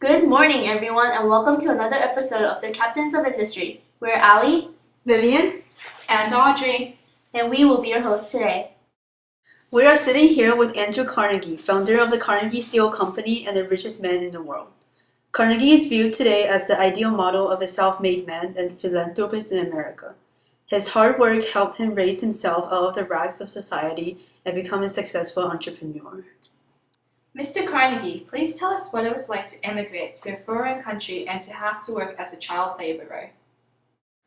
Good morning, everyone, and welcome to another episode of the Captains of Industry. We're Ali, Vivian, and Audrey, and we will be your hosts today. We are sitting here with Andrew Carnegie, founder of the Carnegie Steel Company and the richest man in the world. Carnegie is viewed today as the ideal model of a self-made man and philanthropist in America. His hard work helped him raise himself out of the rags of society and become a successful entrepreneur. Mr. Carnegie, please tell us what it was like to immigrate to a foreign country and to have to work as a child laborer.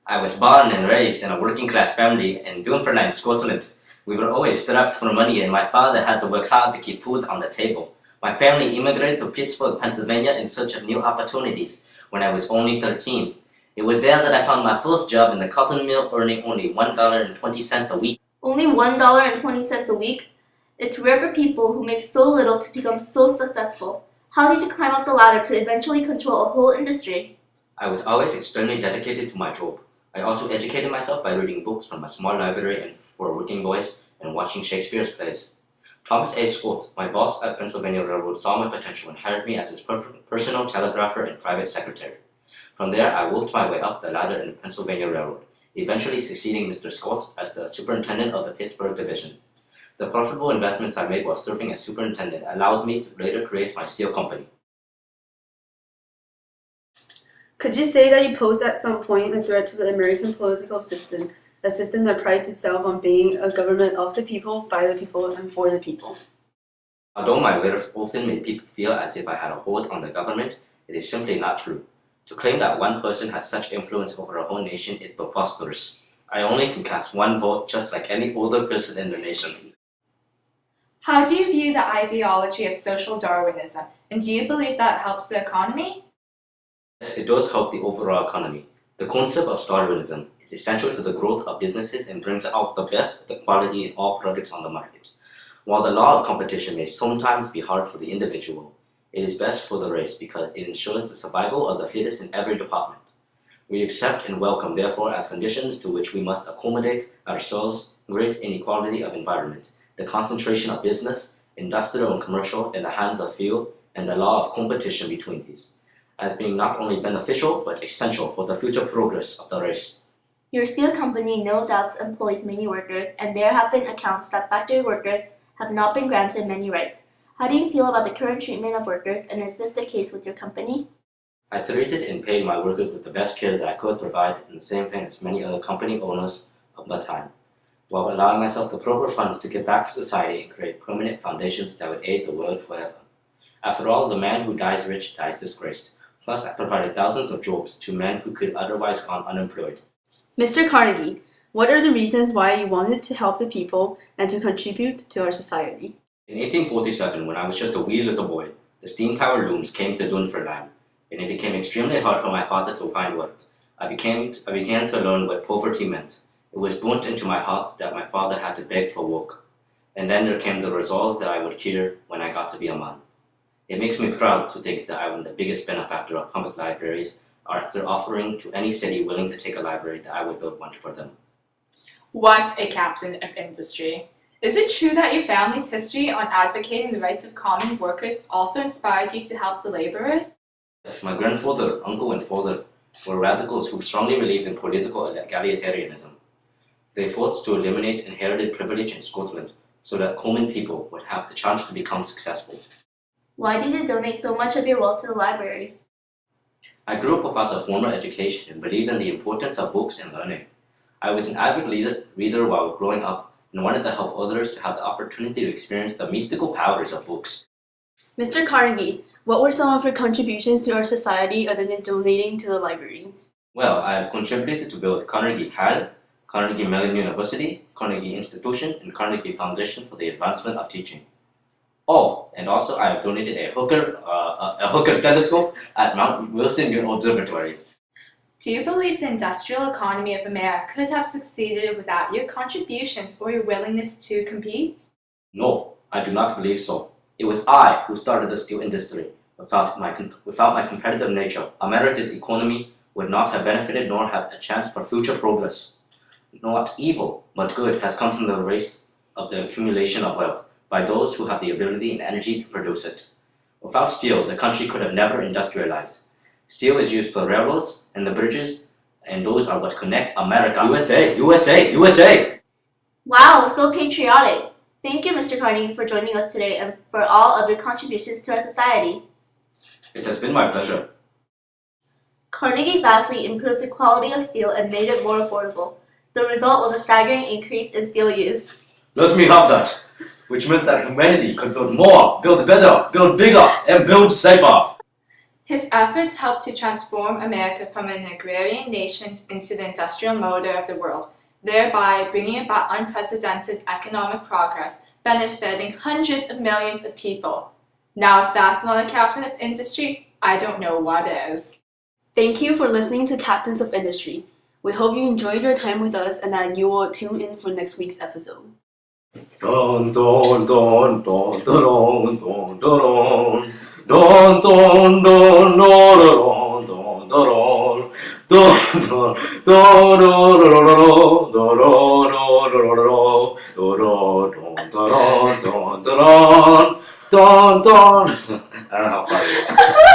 I was born and raised in a working-class family in Dunfermline, Scotland. We were always strapped for money and my father had to work hard to keep food on the table. My family immigrated to Pittsburgh, Pennsylvania in search of new opportunities when I was only 13. It was there that I found my first job in the cotton mill, earning only $1.20 a week. Only $1.20 a week? It's rare for people who make so little to become so successful. How did you climb up the ladder to eventually control a whole industry? I was always extremely dedicated to my job. I also educated myself by reading books from a small library and for working boys and watching Shakespeare's plays. Thomas A. Scott, my boss at Pennsylvania Railroad, saw my potential and hired me as his personal telegrapher and private secretary. From there, I worked my way up the ladder in the Pennsylvania Railroad, eventually succeeding Mr. Scott as the superintendent of the Pittsburgh division. The profitable investments I made while serving as superintendent allowed me to later create my steel company. Could you say that you posed at some point a threat to the American political system, a system that prides itself on being a government of the people, by the people, and for the people? Although my words often made people feel as if I had a hold on the government, it is simply not true. To claim that one person has such influence over a whole nation is preposterous. I only can cast one vote just like any other person in the nation. How do you view the ideology of social Darwinism, and do you believe that helps the economy? Yes, it does help the overall economy. The concept of Darwinism is essential to the growth of businesses and brings out the best quality in all products on the market. While the law of competition may sometimes be hard for the individual, it is best for the race because it ensures the survival of the fittest in every department. We accept and welcome, therefore, as conditions to which we must accommodate ourselves, great inequality of environment, the concentration of business, industrial and commercial, in the hands of few, and the law of competition between these, as being not only beneficial but essential for the future progress of the race. Your steel company no doubt employs many workers, and there have been accounts that factory workers have not been granted many rights. How do you feel about the current treatment of workers, and is this the case with your company? I treated and paid my workers with the best care that I could provide, and the same thing as many other company owners of the time, while allowing myself the proper funds to give back to society and create permanent foundations that would aid the world forever. After all, the man who dies rich dies disgraced. Plus, I provided thousands of jobs to men who could otherwise gone unemployed. Mr. Carnegie, what are the reasons why you wanted to help the people and to contribute to our society? In 1847, when I was just a wee little boy, the steam power looms came to Dunfermline, and it became extremely hard for my father to find work. I began to learn what poverty meant. It was burnt into my heart that my father had to beg for work. And then there came the resolve that I would care when I got to be a man. It makes me proud to think that I am the biggest benefactor of public libraries after offering to any city willing to take a library that I would build one for them. What a captain of industry! Is it true that your family's history on advocating the rights of common workers also inspired you to help the laborers? Yes, my grandfather, uncle, and father were radicals who strongly believed in political egalitarianism. They fought to eliminate inherited privilege in Scotland so that common people would have the chance to become successful. Why did you donate so much of your wealth to the libraries? I grew up without a formal education and believed in the importance of books and learning. I was an avid reader while growing up and wanted to help others to have the opportunity to experience the mystical powers of books. Mr. Carnegie, what were some of your contributions to our society other than donating to the libraries? Well, I have contributed to build Carnegie Hall, Carnegie Mellon University, Carnegie Institution, and Carnegie Foundation for the Advancement of Teaching. Oh, and also I have donated a Hooker telescope at Mount Wilson Observatory. Do you believe the industrial economy of America could have succeeded without your contributions or your willingness to compete? No, I do not believe so. It was I who started the steel industry. Without my competitive nature, America's economy would not have benefited nor have a chance for future progress. Not evil, but good has come from the race of the accumulation of wealth by those who have the ability and energy to produce it. Without steel, the country could have never industrialized. Steel is used for railroads and the bridges, and those are what connect America. USA, USA, USA! Wow, so patriotic. Thank you, Mr. Carnegie, for joining us today and for all of your contributions to our society. It has been my pleasure. Carnegie vastly improved the quality of steel and made it more affordable. The result was a staggering increase in steel use. Let me have that, which meant that humanity could build more, build better, build bigger, and build safer. His efforts helped to transform America from an agrarian nation into the industrial motor of the world, thereby bringing about unprecedented economic progress, benefiting hundreds of millions of people. Now, if that's not a captain of industry, I don't know what is. Thank you for listening to Captains of Industry. We hope you enjoyed your time with us and that you will tune in for next week's episode. Don don don don don don don don don don don don don don don don don. I don't know how far.